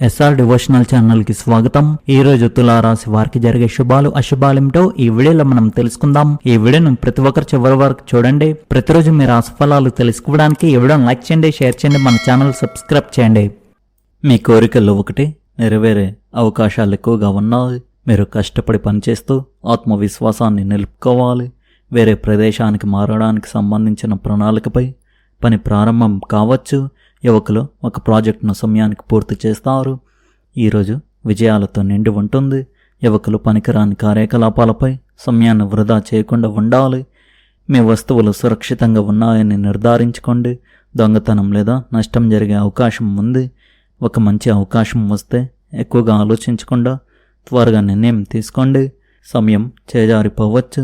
SR devotional channel కి స్వాగతం. ఈ రోజు తులారాశి వారికి జరిగే శుభాలు అశుభాలేమిటో ఈ వీడియోలో మనం తెలుసుకుందాం. ఈ వీడియోను ప్రతి ఒక్కరు చివరి వరకు చూడండి. ప్రతిరోజు మీ రాశి ఫలాలు తెలుసుకోవడానికి ఈ వీడియోను లైక్ చేయండి, షేర్ చేయండి, మన ఛానల్ సబ్స్క్రైబ్ చేయండి. మీ కోరికల్లో ఒకటి నెరవేరే అవకాశాలు ఎక్కువగా ఉన్నాయి. మీరు కష్టపడి పనిచేస్తూ ఆత్మవిశ్వాసాన్ని నిలుపుకోవాలి. వేరే ప్రదేశానికి మారడానికి సంబంధించిన ప్రణాళికపై పని ప్రారంభం కావచ్చు. యువకులు ఒక ప్రాజెక్టును సమయానికి పూర్తి చేస్తారు. ఈరోజు విజయాలతో నిండి ఉంటుంది. యువకులు పనికిరాని కార్యకలాపాలపై సమయాన్ని వృధా చేయకుండా ఉండాలి. మీ వస్తువులు సురక్షితంగా ఉన్నాయని నిర్ధారించుకోండి. దొంగతనం లేదా నష్టం జరిగే అవకాశం ఉంది. ఒక మంచి అవకాశం వస్తే ఎక్కువగా ఆలోచించకుండా త్వరగా నిర్ణయం తీసుకోండి. సమయం చేజారిపోవచ్చు.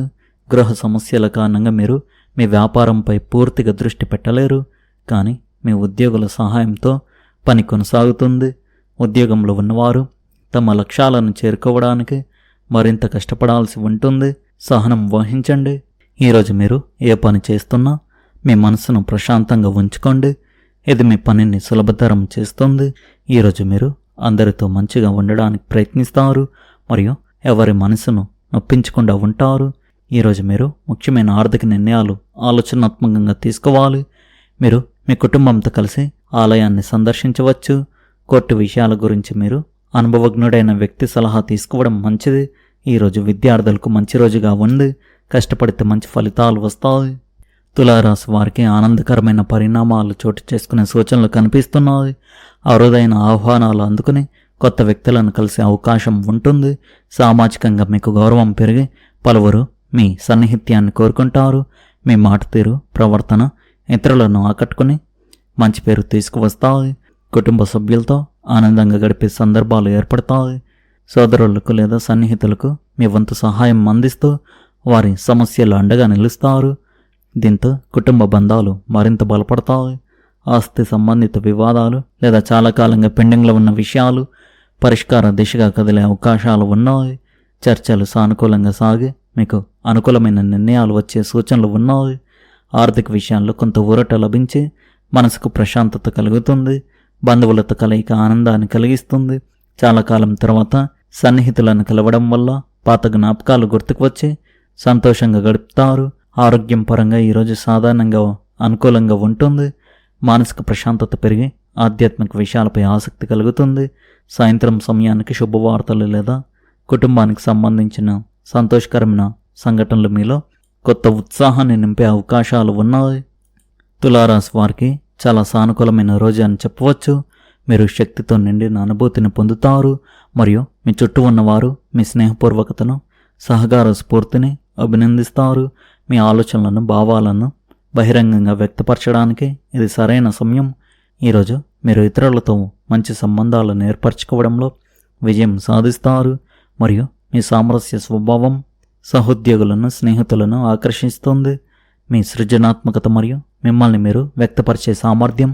గృహ సమస్యల కారణంగా మీరు మీ వ్యాపారంపై పూర్తిగా దృష్టి పెట్టలేరు. కానీ మీ ఉద్యోగుల సహాయంతో పని కొనసాగుతుంది. ఉద్యోగంలో ఉన్నవారు తమ లక్ష్యాలను చేరుకోవడానికి మరింత కష్టపడాల్సి ఉంటుంది. సహనం వహించండి. ఈరోజు మీరు ఏ పని చేస్తున్నా మీ మనసును ప్రశాంతంగా ఉంచుకోండి. ఇది మీ పనిని సులభతరం చేస్తుంది. ఈరోజు మీరు అందరితో మంచిగా ఉండడానికి ప్రయత్నిస్తారు మరియు ఎవరి మనసును నొప్పించకుండా ఉంటారు. ఈరోజు మీరు ముఖ్యమైన ఆర్థిక నిర్ణయాలు ఆలోచనాత్మకంగా తీసుకోవాలి. మీరు మీ కుటుంబంతో కలిసి ఆలయాన్ని సందర్శించవచ్చు. కోర్టు విషయాల గురించి మీరు అనుభవజ్ఞుడైన వ్యక్తి సలహా తీసుకోవడం మంచిది. ఈరోజు విద్యార్థులకు మంచి రోజుగా ఉంది. కష్టపడితే మంచి ఫలితాలు వస్తాయి. తులారాశి వారికి ఆనందకరమైన పరిణామాలు చోటు చేసుకునే సూచనలు కనిపిస్తున్నాయి. అరుదైన ఆహ్వానాలు అందుకుని కొత్త వ్యక్తులను కలిసే అవకాశం ఉంటుంది. సామాజికంగా మీకు గౌరవం పెరిగి పలువురు మీ సన్నిహిత్యాన్ని కోరుకుంటారు. మీ మాట తీరు, ప్రవర్తన ఇతరులను ఆకట్టుకుని మంచి పేరు తీసుకువస్తాయి. కుటుంబ సభ్యులతో ఆనందంగా గడిపే సందర్భాలు ఏర్పడతాయి. సోదరులకు లేదా సన్నిహితులకు మీ వంతు సహాయం అందిస్తూ వారి సమస్యలు అండగా నిలుస్తారు. దీంతో కుటుంబ బంధాలు మరింత బలపడతాయి. ఆస్తి సంబంధిత వివాదాలు లేదా చాలా కాలంగా పెండింగ్లో ఉన్న విషయాలు పరిష్కార దిశగా కదిలే అవకాశాలు ఉన్నాయి. చర్చలు సానుకూలంగా సాగి మీకు అనుకూలమైన నిర్ణయాలు వచ్చే సూచనలు ఉన్నాయి. ఆర్థిక విషయాల్లో కొంత ఊరట లభించి మనసుకు ప్రశాంతత కలుగుతుంది. బంధువులతో కలయిక ఆనందాన్ని కలిగిస్తుంది. చాలా కాలం తర్వాత సన్నిహితులను కలవడం వల్ల పాత జ్ఞాపకాలు గుర్తుకు వచ్చి సంతోషంగా గడుపుతారు. ఆరోగ్యం పరంగా ఈరోజు సాధారణంగా అనుకూలంగా ఉంటుంది. మానసిక ప్రశాంతత పెరిగి ఆధ్యాత్మిక విషయాలపై ఆసక్తి కలుగుతుంది. సాయంత్రం సమయానికి శుభవార్తలు లేదా కుటుంబానికి సంబంధించిన సంతోషకరమైన సంఘటనలు మీలో కొత్త ఉత్సాహాన్ని నింపే అవకాశాలు ఉన్నాయి. తులారాశి వారికి చాలా సానుకూలమైన రోజు అని చెప్పవచ్చు. మీరు శక్తితో నిండిన అనుభూతిని పొందుతారు మరియు మీ చుట్టూ ఉన్నవారు మీ స్నేహపూర్వకతను, సహకార స్ఫూర్తిని అభినందిస్తారు. మీ ఆలోచనలను, భావాలను బహిరంగంగా వ్యక్తపరచడానికి ఇది సరైన సమయం. ఈరోజు మీరు ఇతరులతో మంచి సంబంధాలను ఏర్పరచుకోవడంలో విజయం సాధిస్తారు మరియు మీ సామరస్య స్వభావం సహోద్యోగులను, స్నేహితులను ఆకర్షిస్తుంది. మీ సృజనాత్మకత మరియు మిమ్మల్ని మీరు వ్యక్తపరిచే సామర్థ్యం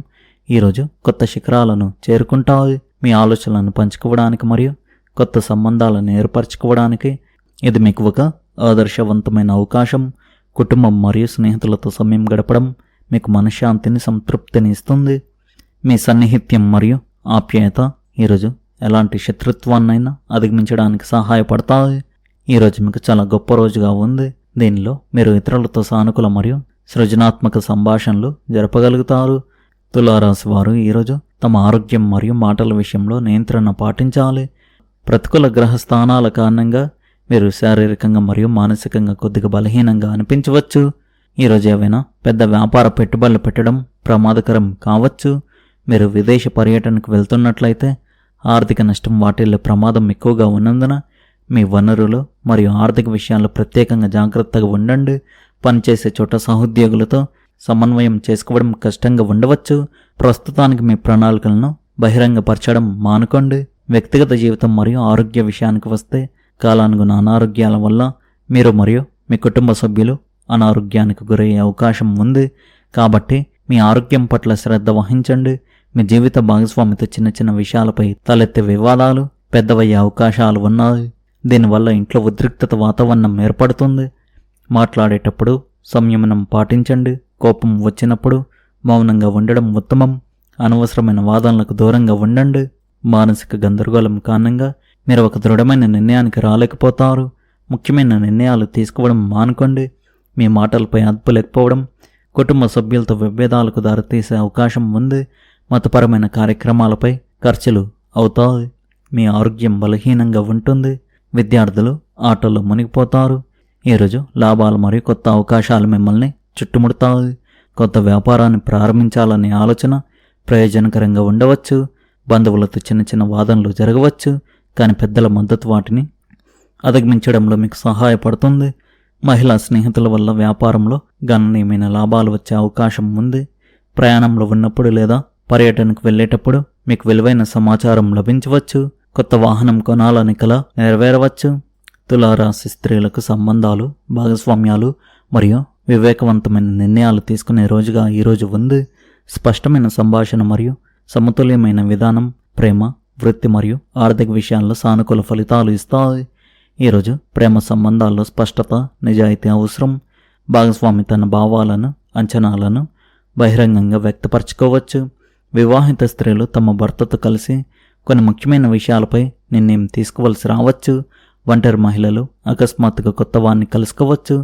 ఈరోజు కొత్త శిఖరాలను చేరుకుంటాయి. మీ ఆలోచనలను పంచుకోవడానికి మరియు కొత్త సంబంధాలను ఏర్పరచుకోవడానికి ఇది మీకు ఒక ఆదర్శవంతమైన అవకాశం. కుటుంబం మరియు స్నేహితులతో సమయం గడపడం మీకు మనశ్శాంతిని, సంతృప్తిని ఇస్తుంది. మీ సన్నిహిత్యం మరియు ఆప్యాయత ఈరోజు ఎలాంటి శత్రుత్వాన్నైనా అధిగమించడానికి సహాయపడతాయి. ఈరోజు మీకు చాలా గొప్ప రోజుగా ఉంది. దీనిలో మీరు ఇతరులతో సానుకూల మరియు సృజనాత్మక సంభాషణలు జరపగలుగుతారు. తులారాశి వారు ఈరోజు తమ ఆరోగ్యం మరియు మాటల విషయంలో నియంత్రణ పాటించాలి. ప్రతికూల గ్రహ స్థానాల కారణంగా మీరు శారీరకంగా మరియు మానసికంగా కొద్దిగా బలహీనంగా అనిపించవచ్చు. ఈరోజు ఏవైనా పెద్ద వ్యాపార పెట్టుబడులు పెట్టడం ప్రమాదకరం కావచ్చు. మీరు విదేశ పర్యటనకు వెళ్తున్నట్లయితే ఆర్థిక నష్టం వాటిల్లే ప్రమాదం ఎక్కువగా ఉన్నందున మీ వనరులు మరియు ఆర్థిక విషయాల్లో ప్రత్యేకంగా జాగ్రత్తగా ఉండండి. పనిచేసే చోట సహోద్యోగులతో సమన్వయం చేసుకోవడం కష్టంగా ఉండవచ్చు. ప్రస్తుతానికి మీ ప్రణాళికలను బహిరంగపరచడం మానుకోండి. వ్యక్తిగత జీవితం మరియు ఆరోగ్య విషయానికి వస్తే కాలానుగుణ అనారోగ్యాల వల్ల మీరు మరియు మీ కుటుంబ సభ్యులు అనారోగ్యానికి గురయ్యే అవకాశం ఉంది. కాబట్టి మీ ఆరోగ్యం పట్ల శ్రద్ధ వహించండి. మీ జీవిత భాగస్వామితో చిన్న చిన్న విషయాలపై తలెత్తే వివాదాలు పెద్దవయ్యే అవకాశాలు ఉన్నాయి. దీనివల్ల ఇంట్లో ఉద్రిక్తత వాతావరణం ఏర్పడుతుంది. మాట్లాడేటప్పుడు సంయమనం పాటించండి. కోపం వచ్చినప్పుడు మౌనంగా ఉండడం ఉత్తమం. అనవసరమైన వాదనలకు దూరంగా ఉండండి. మానసిక గందరగోళం కారణంగా మీరు ఒక దృఢమైన నిర్ణయానికి రాలేకపోతారు. ముఖ్యమైన నిర్ణయాలు తీసుకోవడం మానుకోండి. మీ మాటలపై అదుపు లేకపోవడం కుటుంబ సభ్యులతో విభేదాలకు దారితీసే అవకాశం ఉంది. మతపరమైన కార్యక్రమాలపై ఖర్చులు అవుతాయి. మీ ఆరోగ్యం బలహీనంగా ఉంటుంది. విద్యార్థులు ఆటల్లో మునిగిపోతారు. ఈరోజు లాభాలు మరియు కొత్త అవకాశాలు మిమ్మల్ని చుట్టుముడతాయి. కొత్త వ్యాపారాన్ని ప్రారంభించాలనే ఆలోచన ప్రయోజనకరంగా ఉండవచ్చు. బంధువులతో చిన్న చిన్న వాదనలు జరగవచ్చు, కానీ పెద్దల మద్దతు వాటిని అధిగమించడంలో మీకు సహాయపడుతుంది. మహిళా స్నేహితుల వల్ల వ్యాపారంలో గణనీయమైన లాభాలు వచ్చే అవకాశం ఉంది. ప్రయాణంలో ఉన్నప్పుడు లేదా పర్యటనకు వెళ్ళేటప్పుడు మీకు విలువైన సమాచారం లభించవచ్చు. కొత్త వాహనం కొనాలని కల నెరవేరవచ్చు. తులారాశి స్త్రీలకు సంబంధాలు, భాగస్వామ్యాలు మరియు వివేకవంతమైన నిర్ణయాలు తీసుకునే రోజుగా ఈరోజు ఉంది. స్పష్టమైన సంభాషణ మరియు సమతుల్యమైన విధానం ప్రేమ, వృత్తి మరియు ఆర్థిక విషయాల్లో సానుకూల ఫలితాలు ఇస్తాయి. ఈరోజు ప్రేమ సంబంధాల్లో స్పష్టత, నిజాయితీ అవసరం. భాగస్వామి తన భావాలను, అంచనాలను బహిరంగంగా వ్యక్తపరచుకోవచ్చు. వివాహిత స్త్రీలు తమ భర్తతో కలిసి కొన్ని ముఖ్యమైన విషయాలపై నిర్ణయం తీసుకోవలసి రావచ్చు. ఒంటరి మహిళలు అకస్మాత్తుగా కొత్త వారిని కలుసుకోవచ్చు.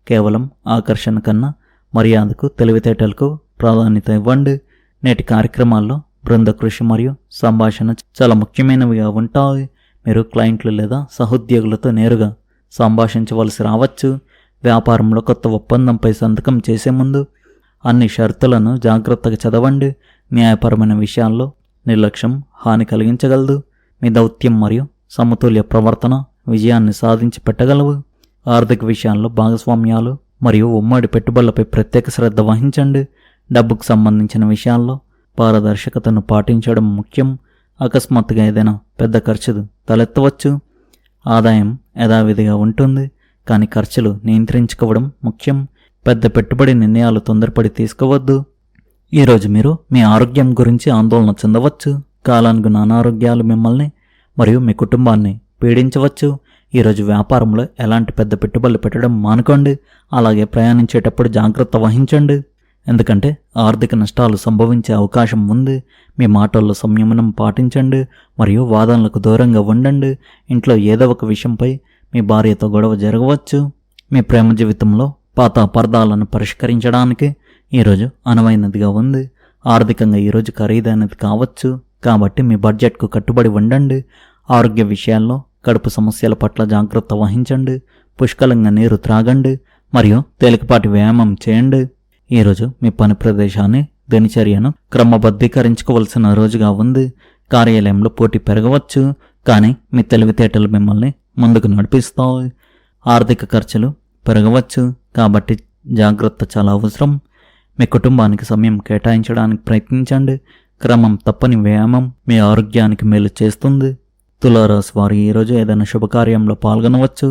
కేవలం ఆకర్షణ కన్నా మర్యాదకు, తెలివితేటలకు ప్రాధాన్యత ఇవ్వండి. నేటి కార్యక్రమాల్లో బృంద కృషి మరియు సంభాషణ చాలా ముఖ్యమైనవిగా ఉంటాయి. మీరు క్లయింట్లు లేదా సహోద్యోగులతో నేరుగా సంభాషించవలసి రావచ్చు. వ్యాపారంలో కొత్త ఒప్పందంపై సంతకం చేసే ముందు అన్ని షరతులను జాగ్రత్తగా చదవండి. న్యాయపరమైన విషయాల్లో నిర్లక్ష్యం హాని కలిగించగలదు. మీ దౌత్యం మరియు సమతుల్య ప్రవర్తన విజయాన్ని సాధించి పెట్టగలవు. ఆర్థిక విషయాల్లో భాగస్వామ్యాలు మరియు ఉమ్మడి పెట్టుబడులపై ప్రత్యేక శ్రద్ధ వహించండి. డబ్బుకు సంబంధించిన విషయాల్లో పారదర్శకతను పాటించడం ముఖ్యం. అకస్మాత్తుగా ఏదైనా పెద్ద ఖర్చు తలెత్తవచ్చు. ఆదాయం యథావిధిగా ఉంటుంది, కానీ ఖర్చులు నియంత్రించుకోవడం ముఖ్యం. పెద్ద పెట్టుబడి నిర్ణయాలు తొందరపడి తీసుకోవద్దు. ఈరోజు మీరు మీ ఆరోగ్యం గురించి ఆందోళన చెందవచ్చు. కాలానుగుణ అనారోగ్యాలు మిమ్మల్ని మరియు మీ కుటుంబాన్ని పీడించవచ్చు. ఈరోజు వ్యాపారంలో ఎలాంటి పెద్ద పెట్టుబడులు పెట్టడం మానుకోండి. అలాగే ప్రయాణించేటప్పుడు జాగ్రత్త వహించండి, ఎందుకంటే ఆర్థిక నష్టాలు సంభవించే అవకాశం ఉంది. మీ మాటల్లో సంయమనం పాటించండి మరియు వాదనలకు దూరంగా ఉండండి. ఇంట్లో ఏదో ఒక విషయంపై మీ భార్యతో గొడవ జరగవచ్చు. మీ ప్రేమ జీవితంలో పాత అపార్థాలను పరిష్కరించడానికి ఈరోజు అనువైనదిగా ఉంది. ఆర్థికంగా ఈరోజు ఖరీదైనది కావచ్చు, కాబట్టి మీ బడ్జెట్కు కట్టుబడి ఉండండి. ఆరోగ్య విషయాల్లో కడుపు సమస్యల పట్ల జాగ్రత్త వహించండి. పుష్కలంగా నీరు త్రాగండి మరియు తేలికపాటి వ్యాయామం చేయండి. ఈరోజు మీ పని ప్రదేశాన్ని, దినచర్యను క్రమబద్ధీకరించుకోవలసిన రోజుగా ఉంది. కార్యాలయంలో పోటీ పెరగవచ్చు, కానీ మీ తెలివితేటలు మిమ్మల్ని ముందుకు నడిపిస్తాయి. ఆర్థిక ఖర్చులు పెరగవచ్చు, కాబట్టి జాగ్రత్త చాలా అవసరం. మీ కుటుంబానికి సమయం కేటాయించడానికి ప్రయత్నించండి. క్రమం తప్పని వ్యాయామం మీ ఆరోగ్యానికి మేలు చేస్తుంది. తులారాశి వారు ఈరోజు ఏదైనా శుభకార్యంలో పాల్గొనవచ్చు.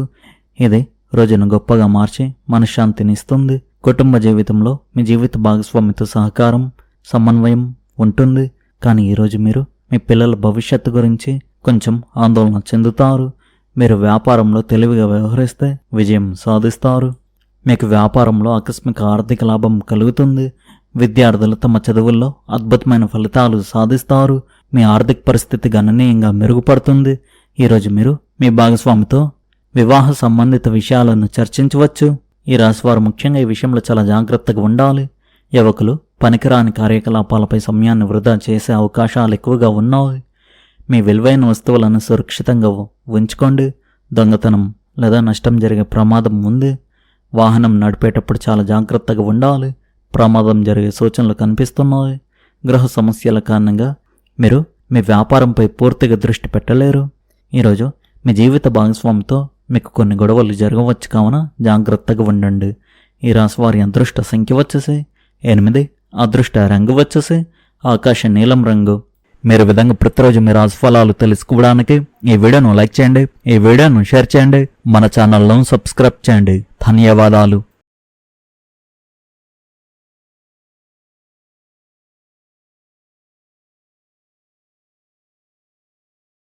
ఇది రోజును గొప్పగా మార్చి మనశ్శాంతిని ఇస్తుంది. కుటుంబ జీవితంలో మీ జీవిత భాగస్వామితో సహకారం, సమన్వయం ఉంటుంది, కానీ ఈరోజు మీరు మీ పిల్లల భవిష్యత్తు గురించి కొంచెం ఆందోళన చెందుతారు. మీరు వ్యాపారంలో తెలివిగా వ్యవహరిస్తే విజయం సాధిస్తారు. మీకు వ్యాపారంలో ఆకస్మిక ఆర్థిక లాభం కలుగుతుంది. విద్యార్థులు తమ చదువుల్లో అద్భుతమైన ఫలితాలు సాధిస్తారు. మీ ఆర్థిక పరిస్థితి గణనీయంగా మెరుగుపడుతుంది. ఈరోజు మీరు మీ భాగస్వామితో వివాహ సంబంధిత విషయాలను చర్చించవచ్చు. ఈ రాశివారు ముఖ్యంగా ఈ విషయంలో చాలా జాగ్రత్తగా ఉండాలి. యువకులు పనికిరాని కార్యకలాపాలపై సమయాన్ని వృధా చేసే అవకాశాలు ఎక్కువగా ఉన్నాయి. మీ విలువైన వస్తువులను సురక్షితంగా ఉంచుకోండి. దొంగతనం లేదా నష్టం జరిగే ప్రమాదం ఉంది. వాహనం నడిపేటప్పుడు చాలా జాగ్రత్తగా ఉండాలి. ప్రమాదం జరిగే సూచనలు కనిపిస్తున్నాయి. గృహ సమస్యల కారణంగా మీరు మీ వ్యాపారంపై పూర్తిగా దృష్టి పెట్టలేరు. ఈరోజు మీ జీవిత భాగస్వామితో మీకు కొన్ని గొడవలు జరగవచ్చు, కావున జాగ్రత్తగా ఉండండి. ఈ రాశి వారి అదృష్ట సంఖ్య వచ్చేసి 8, అదృష్ట రంగు వచ్చేసి ఆకాశ నీలం రంగు. మీరు విధంగా ప్రతిరోజు మీ రాశి ఫలాలు తెలుసుకోవడానికి ఈ వీడియోను లైక్ చేయండి, ఈ వీడియోను షేర్ చేయండి, మన ఛానల్ను సబ్స్క్రైబ్ చేయండి. ధన్యవాదాలు.